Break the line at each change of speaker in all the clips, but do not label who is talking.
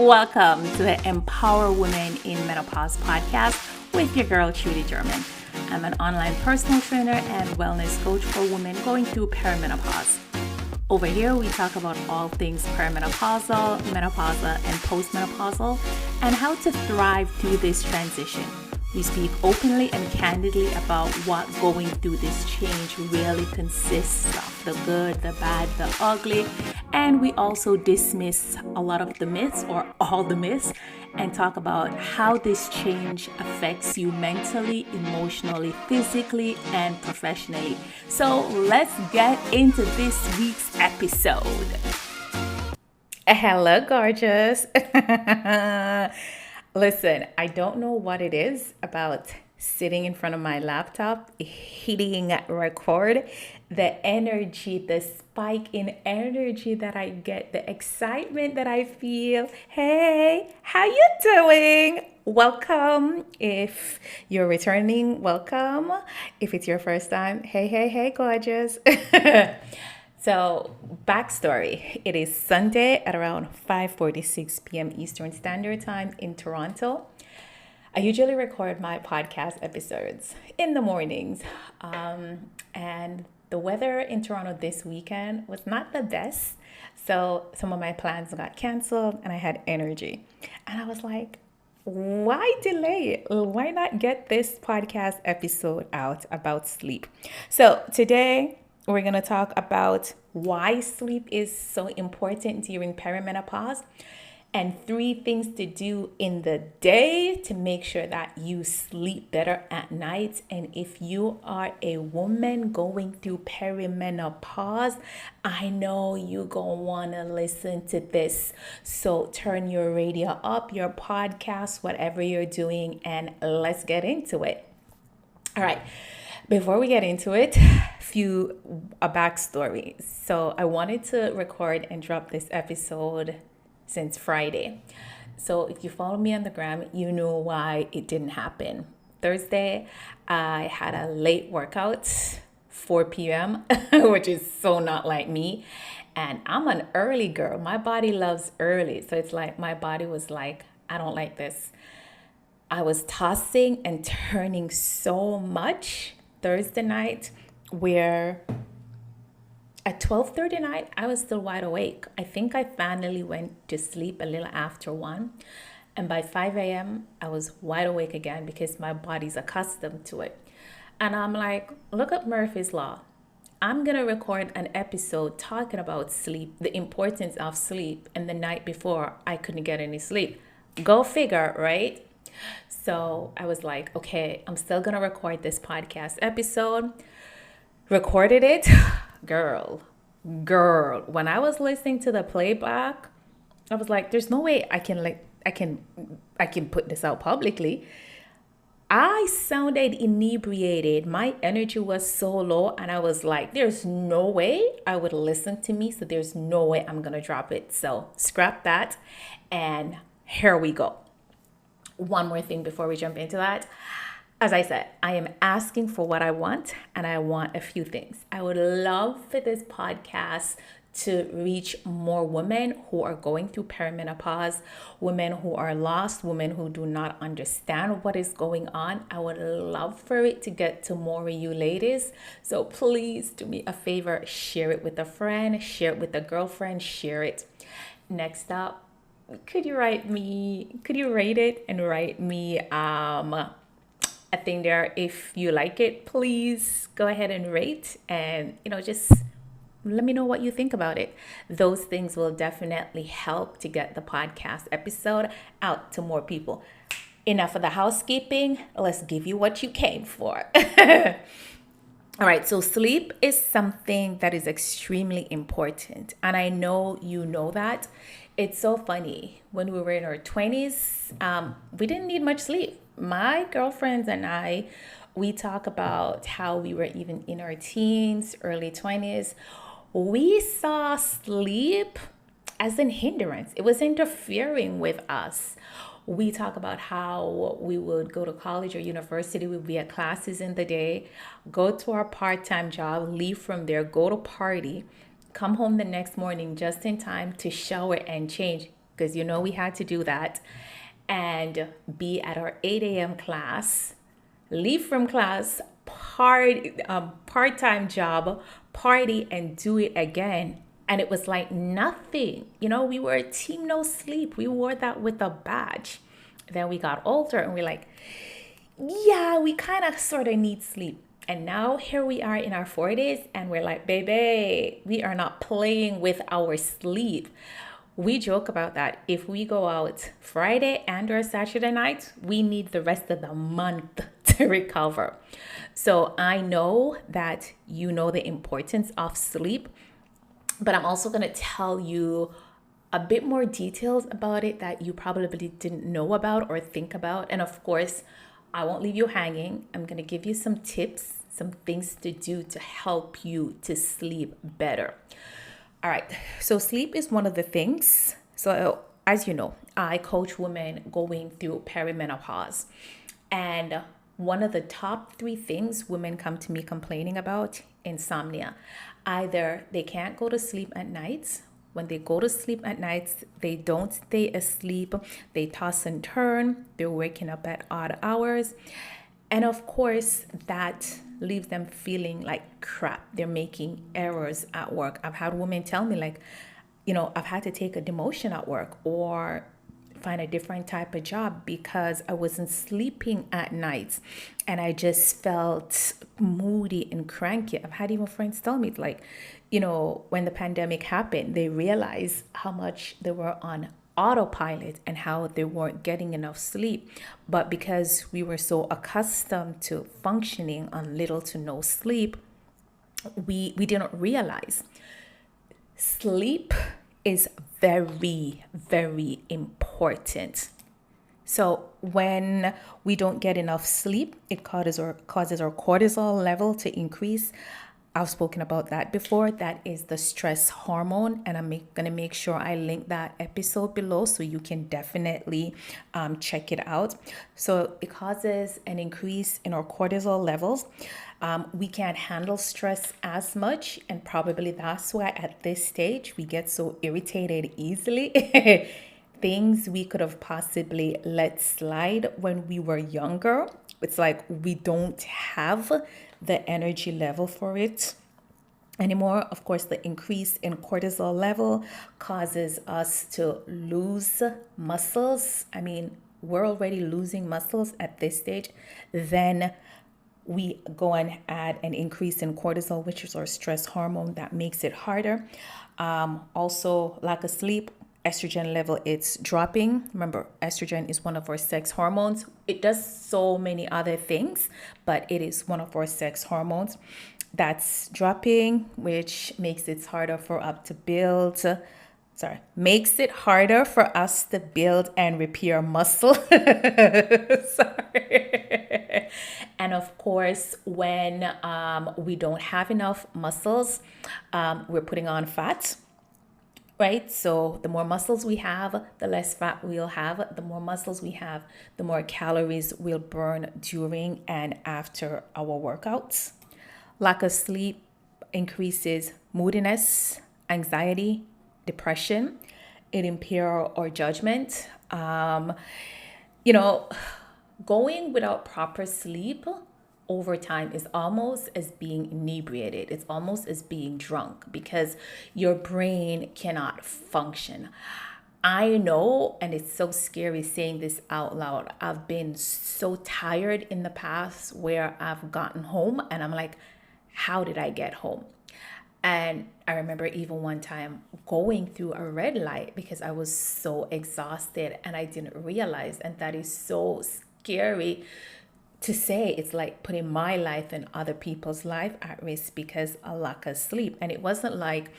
Welcome to the Empower Women in Menopause podcast with your girl, Trudie German. I'm an online personal trainer and wellness coach for women going through perimenopause. Over here, we talk about all things perimenopausal, menopausal, and postmenopausal, and how to thrive through this transition. We speak openly and candidly about what going through this change really consists of, the good, the bad, the ugly, and we also dismiss a lot of the myths or all the myths and talk about how this change affects you mentally, emotionally, physically, and professionally. So let's get into this week's episode. Hello, gorgeous. Listen, I don't know what it is about sitting in front of my laptop, hitting record, the energy, the spike in energy that I get, the excitement that I feel. Hey, how you doing? Welcome. If you're returning, welcome. If it's your first time, hey, gorgeous. So, backstory. It is Sunday at around 5:46 p.m. Eastern Standard Time in Toronto. I usually record my podcast episodes in the mornings. And the weather in Toronto this weekend was not the best. So, some of my plans got canceled and I had energy. And I was like, why delay it? Why not get this podcast episode out about sleep? So, today, we're going to talk about why sleep is so important during perimenopause and 3 things to do in the day to make sure that you sleep better at night. And if you are a woman going through perimenopause, I know you're going to want to listen to this. So turn your radio up, your podcast, whatever you're doing, and let's get into it. All right. Before we get into it, a backstory. So I wanted to record and drop this episode since Friday. So if you follow me on the gram, you know why it didn't happen. Thursday, I had a late workout, 4 p.m., which is so not like me. And I'm an early girl. My body loves early. So it's like my body was like, I don't like this. I was tossing and turning so much Thursday night where at 12:30 night, I was still wide awake. I think I finally went to sleep a little after 1. And by 5 a.m., I was wide awake again because my body's accustomed to it. And I'm like, look at Murphy's Law. I'm going to record an episode talking about sleep, the importance of sleep. And the night before, I couldn't get any sleep. Go figure, right? So I was like, okay, I'm still going to record this podcast episode. Recorded it. Girl, when I was listening to the playback, I was like, there's no way I can put this out publicly. I sounded inebriated. My energy was so low and I was like, there's no way I would listen to me. So there's no way I'm going to drop it. So scrap that. And here we go. One more thing before we jump into that. As I said, I am asking for what I want, and I want a few things. I would love for this podcast to reach more women who are going through perimenopause, women who are lost, women who do not understand what is going on. I would love for it to get to more of you ladies. So please do me a favor, share it with a friend, share it with a girlfriend, share it. Next up, could you rate it and write me a thing there? If you like it, please go ahead and rate and, just let me know what you think about it. Those things will definitely help to get the podcast episode out to more people. Enough of the housekeeping. Let's give you what you came for. All right, so sleep is something that is extremely important. And I know you know that. It's so funny. When we were in our 20s, we didn't need much sleep. My girlfriends and I, we talk about how we were even in our teens, early 20s. We saw sleep as an hindrance. It was interfering with us. We talk about how we would go to college or university, we'd be at classes in the day, go to our part-time job, leave from there, go to party, come home the next morning just in time to shower and change. because we had to do that, and be at our 8 a.m. class, leave from class, part-time job, party, and do it again. And it was like nothing. We were a team no sleep. We wore that with a badge. Then we got older and we're like, yeah, we kind of sort of need sleep. And now here we are in our 40s and we're like, baby, we are not playing with our sleep. We joke about that. If we go out Friday and or Saturday night, we need the rest of the month to recover. So I know that you know the importance of sleep, but I'm also going to tell you a bit more details about it that you probably didn't know about or think about. And of course, I won't leave you hanging. I'm going to give you some tips, some things to do to help you to sleep better. All right. So sleep is one of the things. So as you know, I coach women going through perimenopause. And one of the top 3 things women come to me complaining about: insomnia. Either they can't go to sleep at night. When they go to sleep at night, they don't stay asleep. They toss and turn. They're waking up at odd hours. And of course, that leaves them feeling like crap. They're making errors at work. I've had women tell me like, I've had to take a demotion at work or find a different type of job because I wasn't sleeping at night and I just felt moody and cranky. I've had even friends tell me like, when the pandemic happened, they realized how much they were on autopilot and how they weren't getting enough sleep. But because we were so accustomed to functioning on little to no sleep, we didn't realize sleep is very, very important. So when we don't get enough sleep, it causes our cortisol level to increase. I've spoken about that before. That is the stress hormone, and I'm going to make sure I link that episode below so you can definitely check it out. So it causes an increase in our cortisol levels. We can't handle stress as much, and probably that's why at this stage we get so irritated easily. Things we could have possibly let slide when we were younger, it's like we don't have the energy level for it anymore. Of course, the increase in cortisol level causes us to lose muscles. I mean, we're already losing muscles at this stage. Then we go and add an increase in cortisol, which is our stress hormone, that makes it harder. Also, lack of sleep. Estrogen level, it's dropping. Remember, estrogen is one of our sex hormones. It does so many other things, but it is one of our sex hormones that's dropping, which makes it harder for us to build. Makes it harder for us to build and repair muscle. Sorry. And of course, when we don't have enough muscles, we're putting on fat. Right? So the more muscles we have, the less fat we'll have. The more muscles we have, the more calories we'll burn during and after our workouts. Lack of sleep increases moodiness, anxiety, depression. It impairs our judgment. Going without proper sleep over time is almost as being inebriated. It's almost as being drunk because your brain cannot function. I know, and it's so scary saying this out loud, I've been so tired in the past where I've gotten home and I'm like, how did I get home? And I remember even one time going through a red light because I was so exhausted and I didn't realize. And that is so scary to say. It's like putting my life and other people's life at risk because of lack of sleep. And it wasn't like,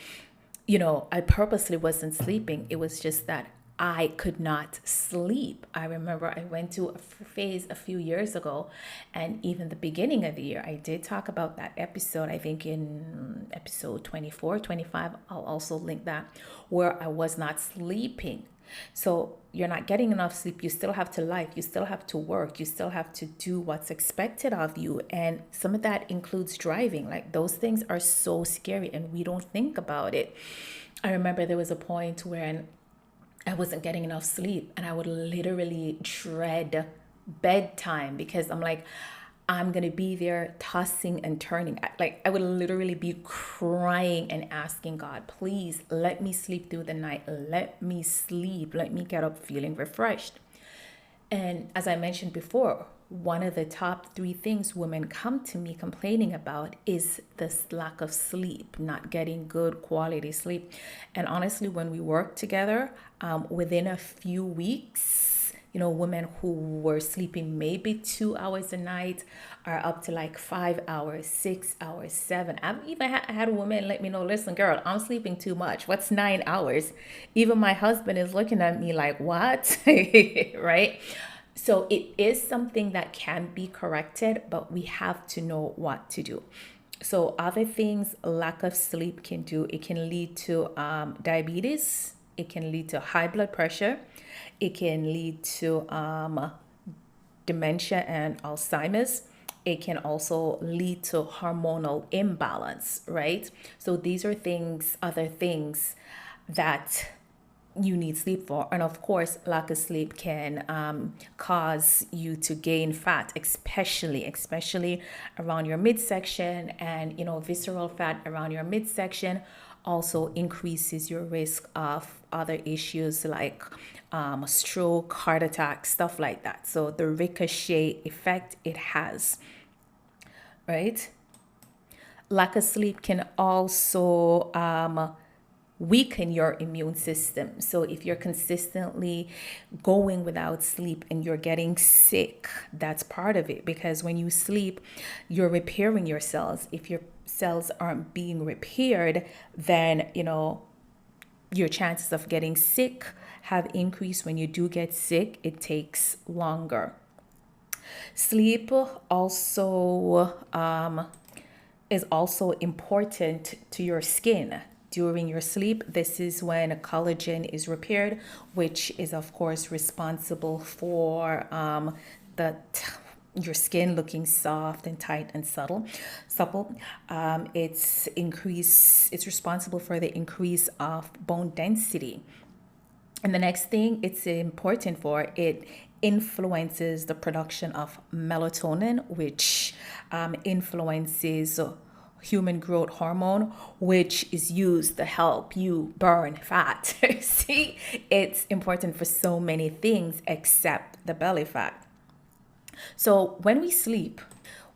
I purposely wasn't sleeping. It was just that I could not sleep. I remember I went to a phase a few years ago, and even the beginning of the year, I did talk about that episode, I think in episode 24, 25, I'll also link that, where I was not sleeping. So you're not getting enough sleep. You still have to life. You still have to work. You still have to do what's expected of you. And some of that includes driving. Like those things are so scary and we don't think about it. I remember there was a point when I wasn't getting enough sleep, and I would literally dread bedtime because I'm like, I'm gonna be there tossing and turning. Like I would literally be crying and asking God, please let me sleep through the night. Let me sleep. Let me get up feeling refreshed. And as I mentioned before, one of the top three things women come to me complaining about is this lack of sleep, not getting good quality sleep. And honestly, when we work together, within a few weeks, women who were sleeping maybe 2 hours a night are up to like 5 hours, 6 hours, seven. I've even had a woman let me know, listen, girl, I'm sleeping too much. What's 9 hours? Even my husband is looking at me like, what? Right? So it is something that can be corrected, but we have to know what to do. So other things lack of sleep can do, it can lead to diabetes, it can lead to high blood pressure, it can lead to dementia and Alzheimer's. It can also lead to hormonal imbalance, right? So these are other things that you need sleep for. And of course, lack of sleep can cause you to gain fat, especially around your midsection, and visceral fat around your midsection also increases your risk of other issues like stroke, heart attack, stuff like that. So the ricochet effect it has, right? Lack of sleep can also weaken your immune system. So if you're consistently going without sleep and you're getting sick, that's part of it, because when you sleep, you're repairing your cells. If your cells aren't being repaired, then your chances of getting sick have increased. When you do get sick, it takes longer. Sleep also is also important to your skin. During your sleep, this is when collagen is repaired, which is of course responsible for your skin looking soft and tight and supple. It's responsible for the increase of bone density. And the next thing it's important for, it influences the production of melatonin, which influences human growth hormone, which is used to help you burn fat. See, it's important for so many things except the belly fat. So when we sleep,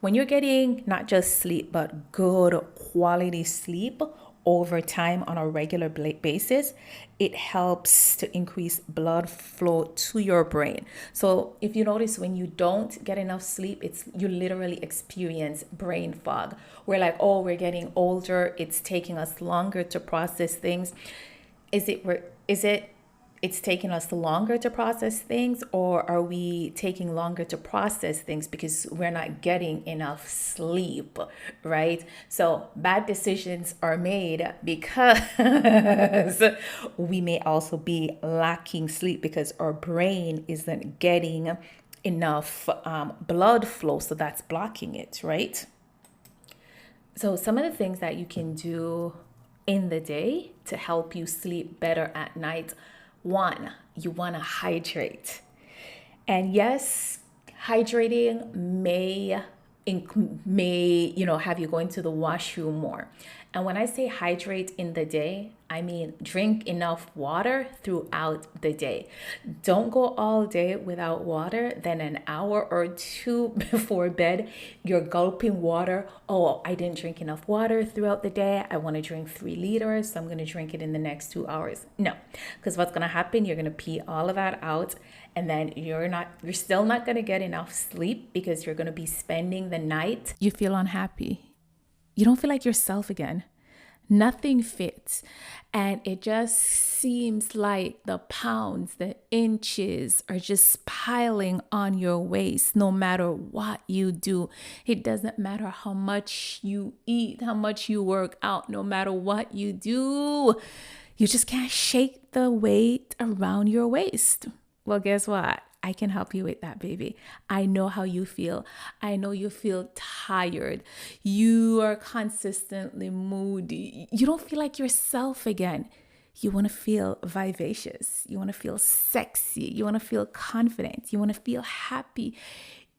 when you're getting not just sleep, but good quality sleep over time on a regular basis, it helps to increase blood flow to your brain. So if you notice, when you don't get enough sleep, you literally experience brain fog. We're like, oh, we're getting older, it's taking us longer to process things. Is it it's taking us longer to process things, or are we taking longer to process things because we're not getting enough sleep, right? So bad decisions are made because we may also be lacking sleep because our brain isn't getting enough blood flow, so that's blocking it, right? So some of the things that you can do in the day to help you sleep better at night. One, you want to hydrate. And yes, hydrating may have you going to the washroom more. And when I say hydrate in the day, I mean drink enough water throughout the day. Don't go all day without water. Then an hour or two before bed, you're gulping water. Oh, I didn't drink enough water throughout the day. I want to drink 3 liters, so I'm going to drink it in the next 2 hours. No, because what's going to happen, you're going to pee all of that out, and then you're still not going to get enough sleep because you're going to be spending the night. You feel unhappy. You don't feel like yourself again. Nothing fits. And it just seems like the pounds, the inches are just piling on your waist no matter what you do. It doesn't matter how much you eat, how much you work out, no matter what you do. You just can't shake the weight around your waist. Well, guess what? I can help you with that, baby. I know how you feel. I know you feel tired. You are consistently moody. You don't feel like yourself again. You want to feel vivacious. You want to feel sexy. You want to feel confident. You want to feel happy.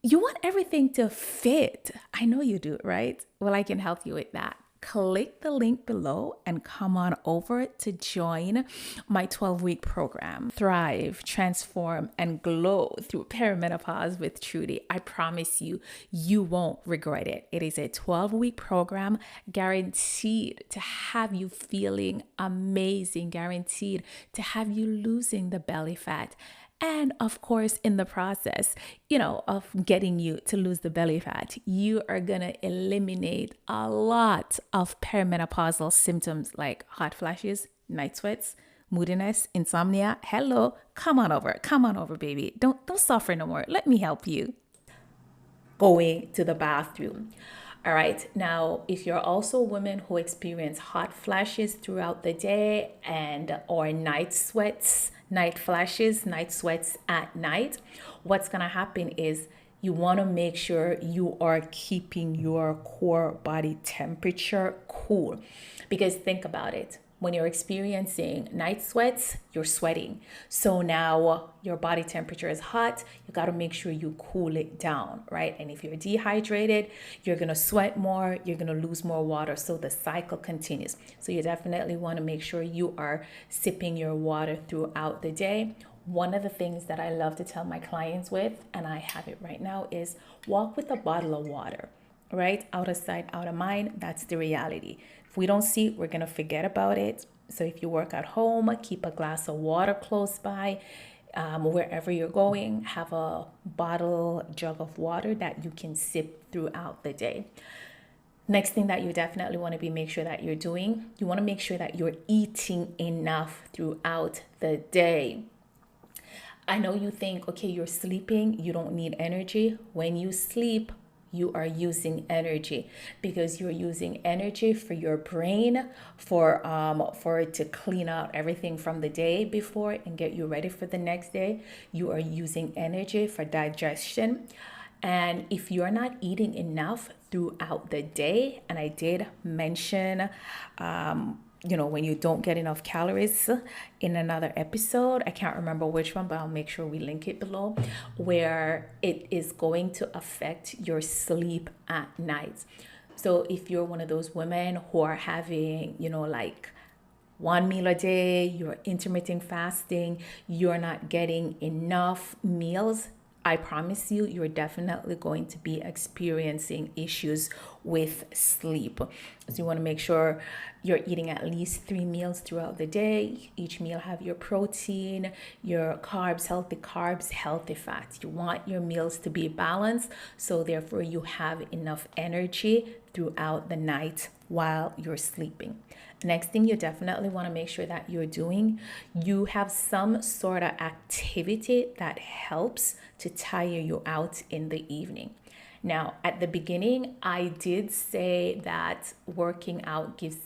You want everything to fit. I know you do, right? Well, I can help you with that. Click the link below and come on over to join my 12-week program. Thrive, transform, and glow through perimenopause with Trudie. I promise you, you won't regret it. It is a 12-week program guaranteed to have you feeling amazing, guaranteed to have you losing the belly fat. And of course, in the process, of getting you to lose the belly fat, you are going to eliminate a lot of perimenopausal symptoms like hot flashes, night sweats, moodiness, insomnia. Hello, come on over, baby. Don't suffer no more. Let me help you. Going to the bathroom. All right. Now, if you're also women who experience hot flashes throughout the day or night sweats, night flashes, night sweats at night, what's going to happen is you want to make sure you are keeping your core body temperature cool. Because think about it. When you're experiencing night sweats, you're sweating. So now your body temperature is hot. You got to make sure you cool it down, right? And if you're dehydrated, you're going to sweat more. You're going to lose more water. So the cycle continues. So you definitely want to make sure you are sipping your water throughout the day. One of the things that I love to tell my clients with, and I have it right now, is walk with a bottle of water, right? Out of sight, out of mind. That's the reality. If we don't see it, we're going to forget about it. So if you work at home, keep a glass of water close by. Wherever you're going, have a jug of water that you can sip throughout the day. Next thing that you definitely want to make sure that you're doing, you want to make sure that you're eating enough throughout the day. I know you think, okay, you're sleeping, you don't need energy. When you sleep, you are using energy because you're using energy for your brain for it to clean out everything from the day before and get you ready for the next day. You are using energy for digestion. And if you're not eating enough throughout the day, and I did mention when you don't get enough calories in another episode, I can't remember which one, but I'll make sure we link it below, where it is going to affect your sleep at night. So if you're one of those women who are having, like one meal a day, you're intermittent fasting, you're not getting enough meals, I promise you, you're definitely going to be experiencing issues with sleep. So you want to make sure you're eating at least 3 meals throughout the day. Each meal have your protein, your carbs, healthy fats. You want your meals to be balanced, so therefore you have enough energy throughout the night while you're sleeping. Next thing you definitely want to make sure that you're doing, you have some sort of activity that helps to tire you out in the evening. Now, at the beginning, I did say that working out gives,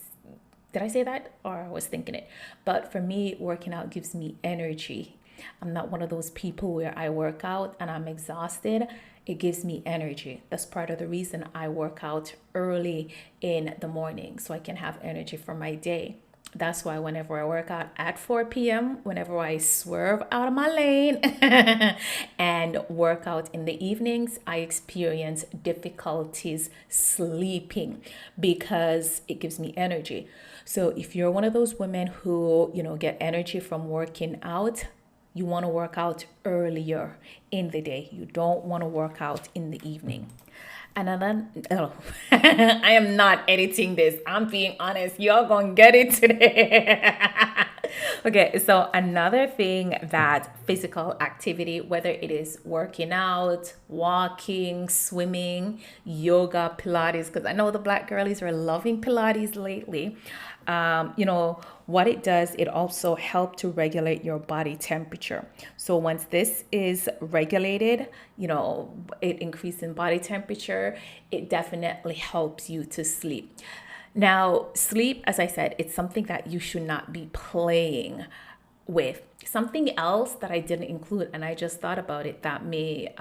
did I say that? Or I was thinking it. But for me, working out gives me energy. I'm not one of those people where I work out and I'm exhausted. It gives me energy. That's part of the reason I work out early in the morning, so I can have energy for my day. That's why whenever I work out at 4 p.m., whenever I swerve out of my lane and work out in the evenings, I experience difficulties sleeping because it gives me energy. So if you're one of those women who, get energy from working out, you want to work out earlier in the day. You don't want to work out in the evening. And then, I am not editing this. I'm being honest. You're going to get it today. Okay, so another thing that physical activity, whether it is working out, walking, swimming, yoga, Pilates, because I know the Black girlies are loving Pilates lately. What it does, it also helps to regulate your body temperature. So once this is regulated, it increases in body temperature, it definitely helps you to sleep. Now, sleep, as I said, it's something that you should not be playing with. Something else that I didn't include, and I just thought about it, that may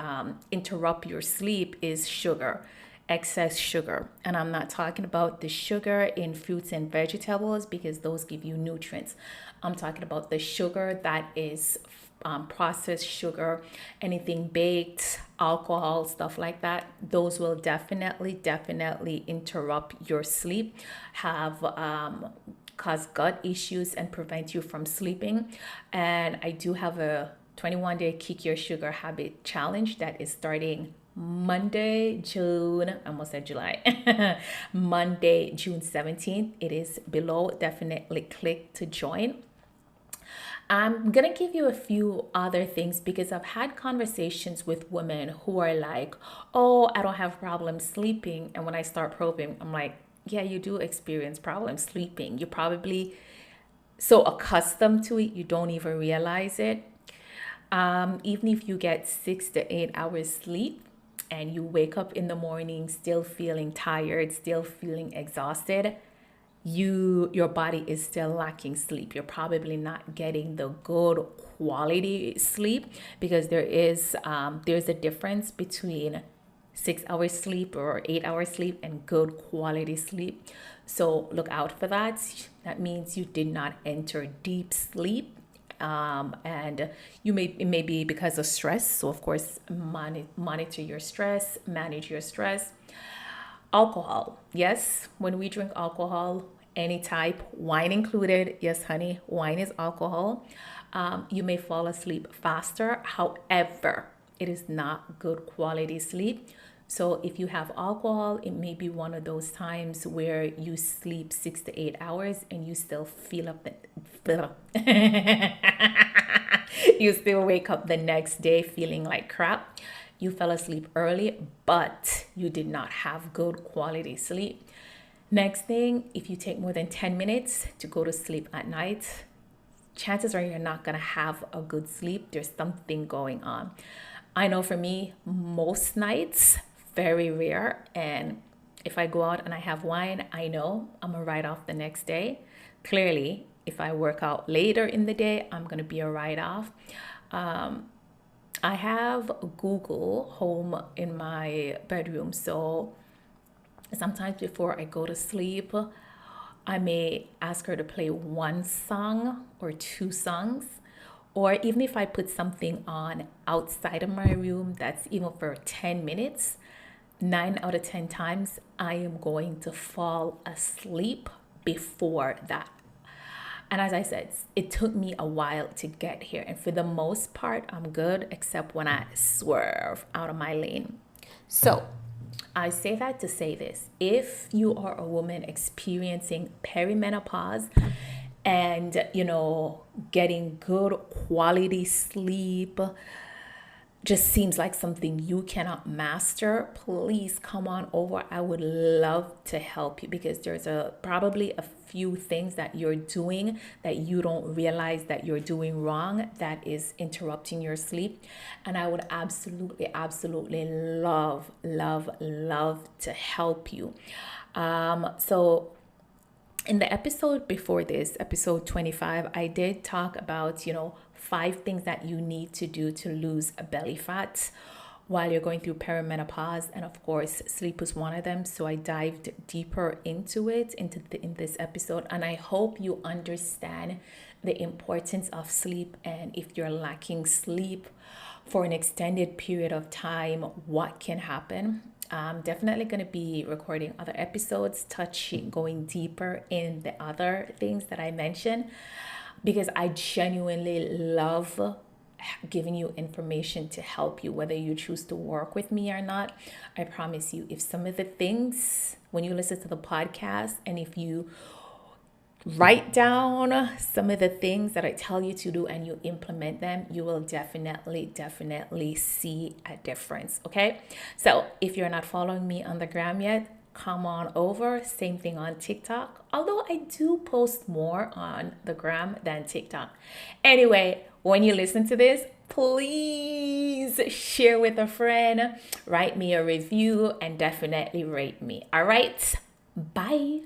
interrupt your sleep is sugar. excess sugar. And I'm not talking about the sugar in fruits and vegetables because those give you nutrients. I'm talking about the sugar that is processed sugar, anything baked, alcohol, stuff like that. Those will definitely interrupt your sleep, have cause gut issues, and prevent you from sleeping. And I do have a 21-day Kick Your Sugar Habit challenge that is starting Monday, June, I almost said July, Monday, June 17th. It is below. Definitely click to join. I'm going to give you a few other things because I've had conversations with women who are like, oh, I don't have problems sleeping. And when I start probing, I'm like, yeah, you do experience problems sleeping. You're probably so accustomed to it, you don't even realize it. Even if you get 6 to 8 hours sleep and you wake up in the morning still feeling tired, still feeling exhausted, your body is still lacking sleep. You're probably not getting the good quality sleep because there's a difference between 6 hours sleep or 8 hours sleep and good quality sleep. So look out for that. That means you did not enter deep sleep. And it may be because of stress. So of course, monitor your stress, manage your stress. Alcohol. Yes, when we drink alcohol, any type, wine included. Yes, honey, wine is alcohol. You may fall asleep faster. However, it is not good quality sleep. So if you have alcohol, it may be one of those times where you sleep 6 to 8 hours and you still feel up the you still wake up the next day feeling like crap. You fell asleep early, but you did not have good quality sleep. Next thing, if you take more than 10 minutes to go to sleep at night, chances are you're not going to have a good sleep. There's something going on. I know for me, most nights, very rare. And if I go out and I have wine, I know I'm going to write off the next day. Clearly, if I work out later in the day, I'm going to be a write off. I have Google Home in my bedroom. So sometimes before I go to sleep, I may ask her to play one song or two songs. Or even if I put something on outside of my room that's even for 10 minutes, 9 out of 10 times, I am going to fall asleep before that. And as I said, it took me a while to get here. And for the most part, I'm good, except when I swerve out of my lane. So I say that to say this. If you are a woman experiencing perimenopause and, getting good quality sleep just seems like something you cannot master, please come on over. I would love to help you because there's probably a few things that you're doing that you don't realize that you're doing wrong that is interrupting your sleep. And I would absolutely love to help you. So in the episode before this, episode 25, I did talk about, 5 things that you need to do to lose belly fat while you're going through perimenopause. And of course, sleep was one of them. So I dived deeper into it in this episode. And I hope you understand the importance of sleep. And if you're lacking sleep for an extended period of time, what can happen? I'm definitely going to be recording other episodes, going deeper in the other things that I mentioned, because I genuinely love giving you information to help you, whether you choose to work with me or not. I promise you, if some of the things, when you listen to the podcast and if you write down some of the things that I tell you to do and you implement them, you will definitely see a difference. Okay. So if you're not following me on the gram yet, come on over. Same thing on TikTok. Although I do post more on the gram than TikTok. Anyway, when you listen to this, please share with a friend, write me a review, and definitely rate me. All right. Bye.